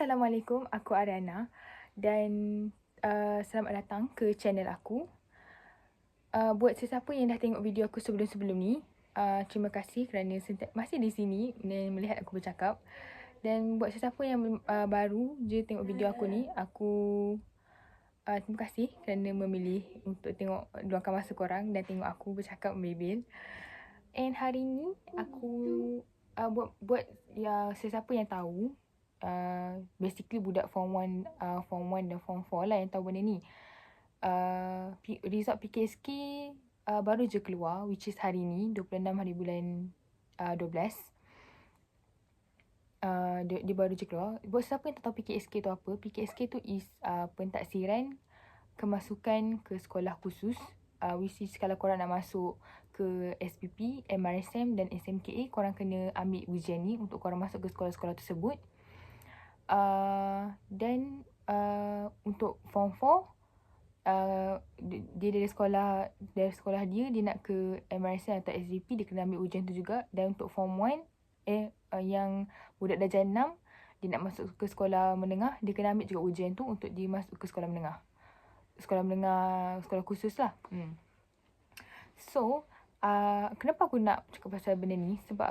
Assalamualaikum, aku Ariana dan selamat datang ke channel aku. Buat sesiapa yang dah tengok video aku sebelum-sebelum ni, terima kasih kerana masih di sini dan melihat aku bercakap. Dan buat sesiapa yang baru je tengok video aku ni, terima kasih kerana memilih untuk luangkan masa korang dan tengok aku bercakap membebel. And hari ni aku buat sesiapa yang tahu, basically budak form 1 dan form 4 lah yang tahu benda ni. Result PKSK baru je keluar, which is hari ni 26 hari bulan 12. Dia baru je keluar. Buat siapa yang tak tahu PKSK tu apa, PKSK tu is pentaksiran kemasukan ke sekolah khusus, which is kalau korang nak masuk ke SPP, MRSM dan SMKA, korang kena ambil ujian ni untuk korang masuk ke sekolah-sekolah tersebut. Dan untuk form 4, dia dari sekolah dia nak ke MRSM atau SGP, dia kena ambil ujian tu juga. Dan untuk form 1 yang budak darjah 6, dia nak masuk ke sekolah menengah, dia kena ambil juga ujian tu untuk dia masuk ke sekolah menengah. Sekolah khusus lah. So, kenapa aku nak cakap pasal benda ni? Sebab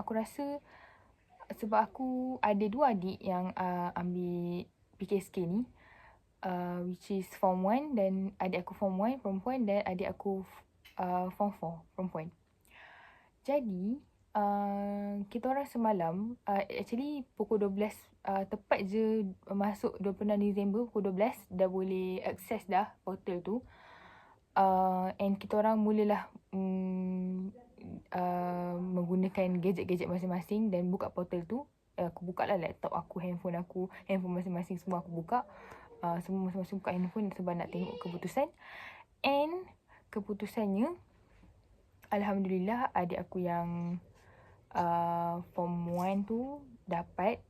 aku ada dua adik yang ambil PKSK ni, which is form 1, dan adik aku form 1 perempuan dan adik aku form 4 perempuan. Jadi kita orang semalam, actually pukul 12, tepat je masuk 26 Disember pukul 12 dah boleh access dah portal tu. And kita orang mulalah menggunakan gadget-gadget masing-masing dan buka portal tu. Aku buka lah laptop aku, handphone masing-masing semua aku buka. Semua masing-masing buka handphone sebab nak tengok keputusan. And keputusannya, Alhamdulillah, adik aku yang form 1 tu dapat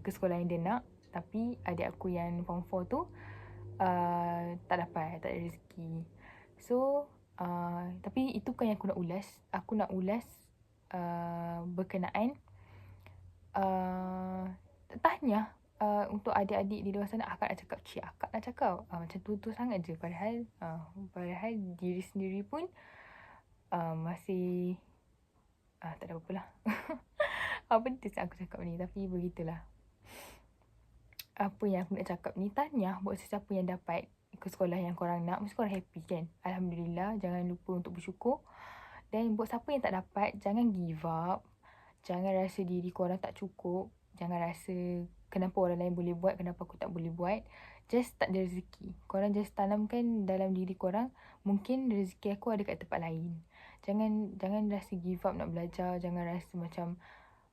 ke sekolah yang dia nak. Tapi adik aku yang form 4 tu tak dapat, tak ada rezeki. So, tapi itu bukan yang aku nak ulas. Aku nak ulas berkenaan tahniah untuk adik-adik di luar sana. Akak nak cakap macam tu sangat je. Padahal diri sendiri pun masih tak ada apa-apa lah. Apa aku cakap ni, tapi begitulah. Apa yang aku nak cakap ni, tahniah buat sesiapa yang dapat ke sekolah yang korang nak. Mesti korang happy kan? Alhamdulillah, jangan lupa untuk bersyukur. Dan buat siapa yang tak dapat, jangan give up. Jangan rasa diri korang tak cukup. Jangan rasa kenapa orang lain boleh buat, kenapa aku tak boleh buat. Just tak ada rezeki. Korang just tanamkan dalam diri korang, mungkin rezeki aku ada kat tempat lain. Jangan rasa give up nak belajar. Jangan rasa macam,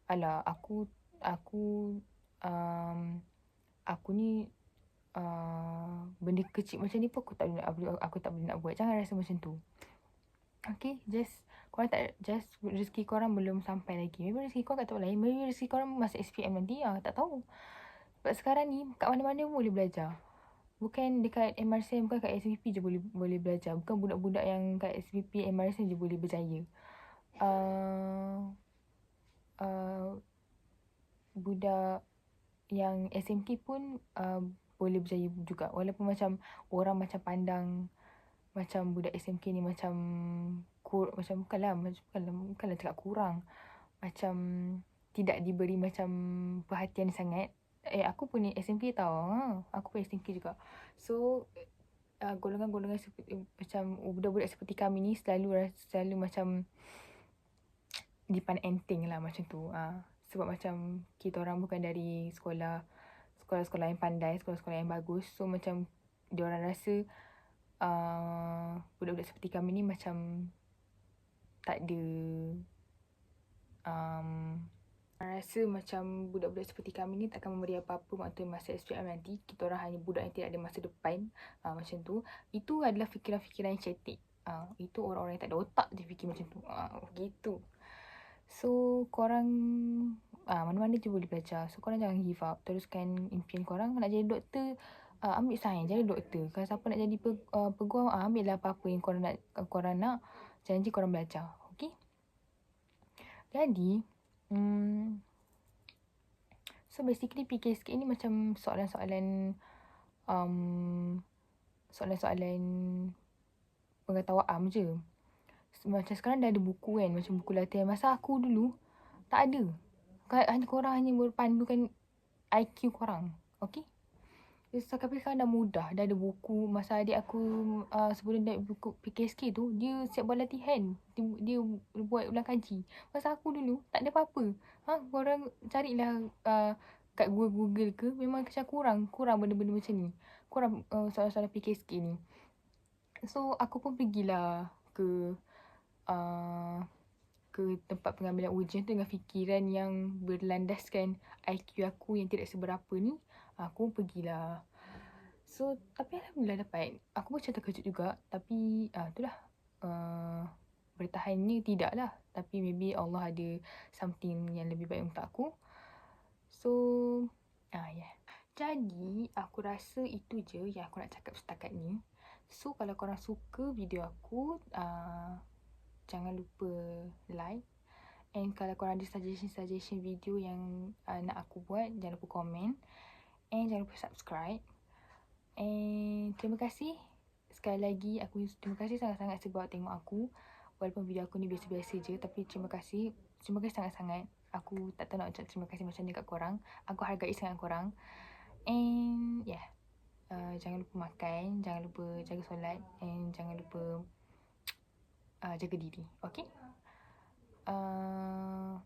alah, aku ni benda kecil macam ni pun aku tak boleh nak buat. Jangan rasa macam tu. Okay, just rezeki korang belum sampai lagi. Maybe rezeki korang kat tempat lain. Maybe rezeki korang masuk SPM nanti, tak tahu. Sebab sekarang ni kat mana-mana pun boleh belajar. Bukan dekat MRSM, bukan kat SPP je boleh belajar. Bukan budak-budak yang kat SPP, MRSM je boleh berjaya. Budak yang SMK pun boleh berjaya juga. Walaupun macam orang macam pandang macam budak SMK ni macam bukanlah cakap kurang, macam tidak diberi macam perhatian sangat. Aku pun ni SMK tau. Aku pun SMK juga. So golongan-golongan seperti macam budak-budak seperti kami ni selalu macam dipandang enteng lah macam tu. Sebab macam kita orang bukan dari sekolah-sekolah yang pandai, sekolah-sekolah yang bagus. So macam diorang rasa budak-budak seperti kami ni macam tak ada rasa macam budak-budak seperti kami ni takkan memberi apa-apa waktu masa SPM nanti. Kita orang hanya budak yang tidak ada masa depan. Macam tu. Itu adalah fikiran-fikiran yang cetek. Itu orang-orang yang tak ada otak je fikir macam tu. Gitu. So korang mana-mana je boleh belajar. So korang jangan give up. Teruskan impian korang. Nak jadi doktor, ambil sains, jadi doktor. Kalau siapa nak jadi peguam, ambil lah apa-apa yang korang nak. Janji korang belajar. Okay? Jadi So basically PKSK ni macam soalan-soalan soalan-soalan pengetahuan am je. Macam sekarang dah ada buku kan, macam buku latihan. Masa aku dulu tak ada. Hanya korang hanya berpandukan IQ korang. Okay? Tapi sekarang dah mudah. Dah ada buku. Masa adik aku sebelum dia buku PKSK tu, dia siap buat latihan. Dia buat ulang kaji. Masa aku dulu tak ada apa-apa. Korang carilah kat Google ke. Memang macam kurang benda-benda macam ni. Kurang soalan-soalan PKSK ni. So aku pun pergilah ke tempat pengambilan ujian tu dengan fikiran yang berlandaskan IQ aku yang tidak seberapa ni. Aku pergilah. So, tapi Alhamdulillah dapat. Aku macam terkejut juga. Tapi, itulah. Bertahannya tidak lah. Tapi maybe Allah ada something yang lebih baik untuk aku. So, yeah. Jadi, aku rasa itu je yang aku nak cakap setakat ni. So, kalau korang suka video aku, jangan lupa like. And kalau korang ada suggestion video yang nak aku buat, jangan lupa komen. And jangan lupa subscribe. And terima kasih. Sekali lagi, aku terima kasih sangat-sangat sebab tengok aku. Walaupun video aku ni biasa-biasa je, tapi terima kasih. Terima kasih sangat-sangat. Aku tak tahu nak ucap terima kasih macam ni kat korang. Aku hargai sangat korang. And yeah. Jangan lupa makan, jangan lupa jaga solat. And jangan lupa jaga diri. Okay?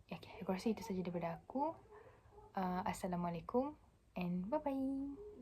Okay, aku rasa itu saja daripada aku. Assalamualaikum and bye-bye.